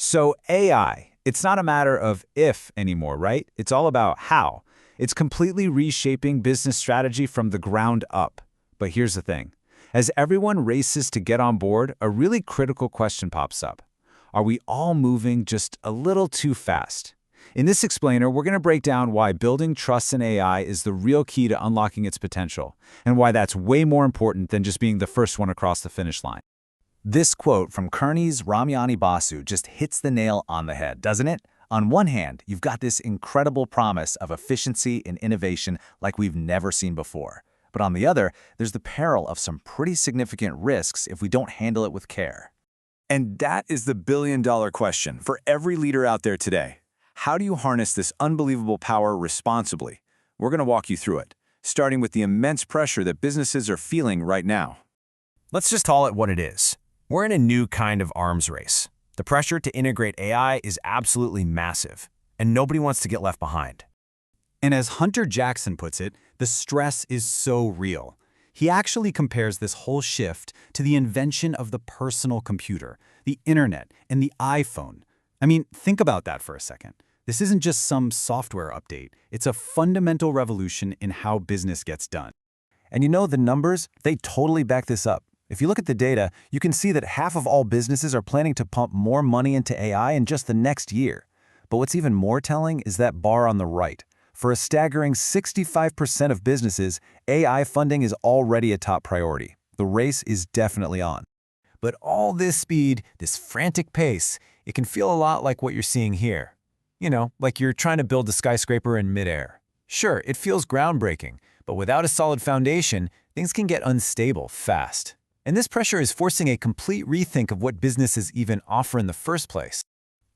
So AI, it's not a matter of if anymore, right? It's all about how. It's completely reshaping business strategy from the ground up. But here's the thing. As everyone races to get on board, a really critical question pops up. Are we all moving just a little too fast? In this explainer, we're going to break down why building trust in AI is the real key to unlocking its potential, and why that's way more important than just being the first one across the finish line. This quote from Kearney's Ramyani Basu just hits the nail on the head, doesn't it? On one hand, you've got this incredible promise of efficiency and innovation like we've never seen before. But on the other, there's the peril of some pretty significant risks if we don't handle it with care. And that is the billion-dollar question for every leader out there today. How do you harness this unbelievable power responsibly? We're going to walk you through it, starting with the immense pressure that businesses are feeling right now. Let's just call it what it is. We're in a new kind of arms race. The pressure to integrate AI is absolutely massive, and nobody wants to get left behind. And as Hunter Jackson puts it, the stress is so real. He actually compares this whole shift to the invention of the personal computer, the internet, and the iPhone. I mean, think about that for a second. This isn't just some software update. It's a fundamental revolution in how business gets done. And you know the numbers? They totally back this up. If you look at the data, you can see that half of all businesses are planning to pump more money into AI in just the next year. But what's even more telling is that bar on the right. For a staggering 65% of businesses, AI funding is already a top priority. The race is definitely on. But all this speed, this frantic pace, it can feel a lot like what you're seeing here. You know, like you're trying to build a skyscraper in midair. Sure, it feels groundbreaking, but without a solid foundation, things can get unstable fast. And this pressure is forcing a complete rethink of what businesses even offer in the first place.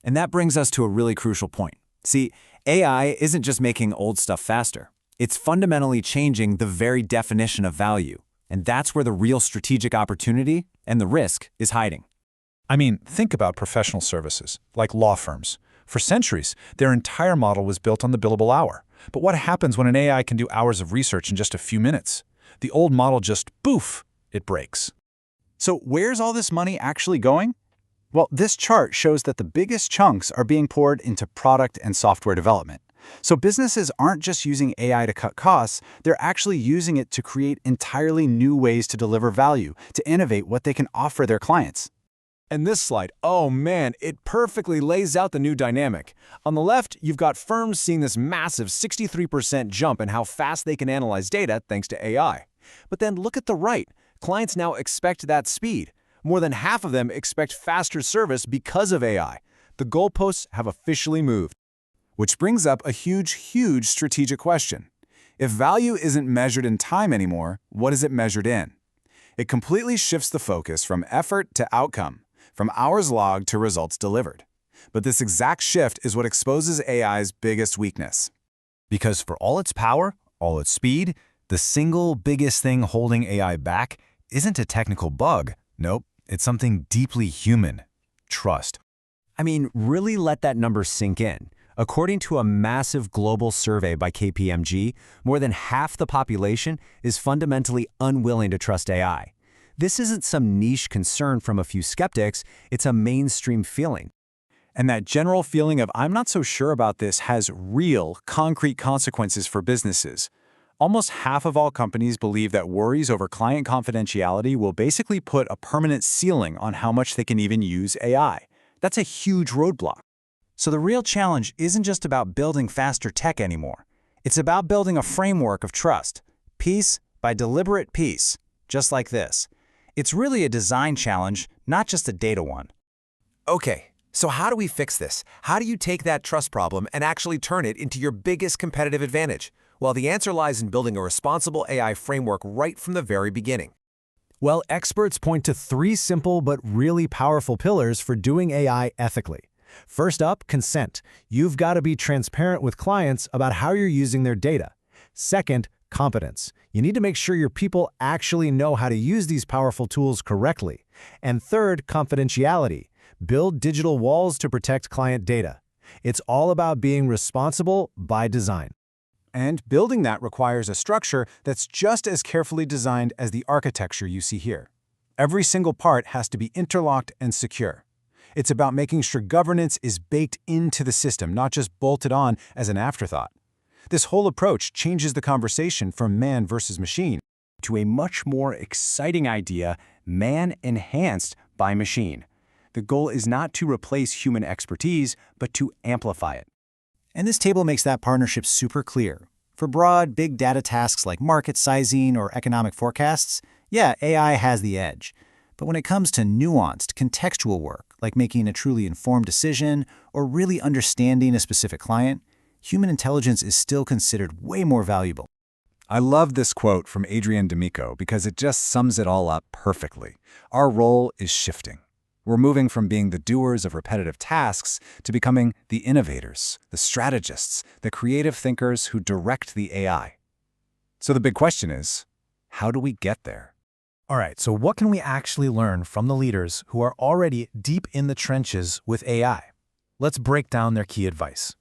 And that brings us to a really crucial point. See, AI isn't just making old stuff faster. It's fundamentally changing the very definition of value. And that's where the real strategic opportunity and the risk is hiding. I mean, think about professional services, like law firms. For centuries, their entire model was built on the billable hour. But what happens when an AI can do hours of research in just a few minutes? The old model just, poof, it breaks. So where's all this money actually going? Well, this chart shows that the biggest chunks are being poured into product and software development. So businesses aren't just using AI to cut costs, they're actually using it to create entirely new ways to deliver value, to innovate what they can offer their clients. And this slide, oh man, it perfectly lays out the new dynamic. On the left, you've got firms seeing this massive 63% jump in how fast they can analyze data thanks to AI. But then look at the right. Clients now expect that speed. More than half of them expect faster service because of AI. The goalposts have officially moved. Which brings up a huge strategic question. If value isn't measured in time anymore, what is it measured in? It completely shifts the focus from effort to outcome, from hours logged to results delivered. But this exact shift is what exposes AI's biggest weakness. Because for all its power, all its speed, the single biggest thing holding AI back isn't a technical bug. Nope, it's something deeply human: trust. I mean, really let that number sink in. According to a massive global survey by KPMG, more than half the population is fundamentally unwilling to trust AI. This isn't some niche concern from a few skeptics, it's a mainstream feeling. And that general feeling of I'm not so sure about this has real, concrete consequences for businesses. Almost half of all companies believe that worries over client confidentiality will basically put a permanent ceiling on how much they can even use AI. That's a huge roadblock. So the real challenge isn't just about building faster tech anymore. It's about building a framework of trust, piece by deliberate piece, just like this. It's really a design challenge, not just a data one. Okay, so how do we fix this? How do you take that trust problem and actually turn it into your biggest competitive advantage? Well, the answer lies in building a responsible AI framework right from the very beginning. Well, experts point to 3 simple but really powerful pillars for doing AI ethically. First up, consent. You've got to be transparent with clients about how you're using their data. Second, competence. You need to make sure your people actually know how to use these powerful tools correctly. And third, confidentiality. Build digital walls to protect client data. It's all about being responsible by design. And building that requires a structure that's just as carefully designed as the architecture you see here. Every single part has to be interlocked and secure. It's about making sure governance is baked into the system, not just bolted on as an afterthought. This whole approach changes the conversation from man versus machine to a much more exciting idea, man enhanced by machine. The goal is not to replace human expertise, but to amplify it. And this table makes that partnership super clear. For broad, big data tasks like market sizing or economic forecasts, yeah, AI has the edge. But when it comes to nuanced, contextual work, like making a truly informed decision or really understanding a specific client, human intelligence is still considered way more valuable. I love this quote from Adrian D'Amico because it just sums it all up perfectly. Our role is shifting. We're moving from being the doers of repetitive tasks to becoming the innovators, the strategists, the creative thinkers who direct the AI. So the big question is, how do we get there? All right, so what can we actually learn from the leaders who are already deep in the trenches with AI? Let's break down their key advice.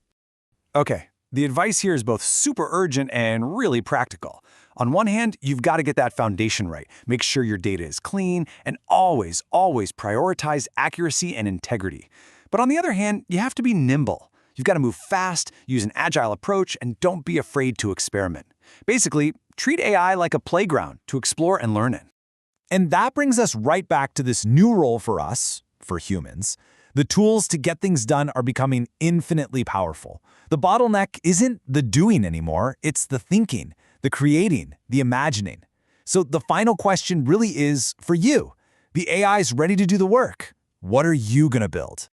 Okay, the advice here is both super urgent and really practical. On one hand, you've got to get that foundation right. Make sure your data is clean and always prioritize accuracy and integrity. But on the other hand, you have to be nimble. You've got to move fast, use an agile approach, and don't be afraid to experiment. Basically, treat AI like a playground to explore and learn in. And that brings us right back to this new role for us, for humans. The tools to get things done are becoming infinitely powerful. The bottleneck isn't the doing anymore, it's the thinking, the creating, the imagining. So the final question really is for you. The AI's ready to do the work. What are you going to build?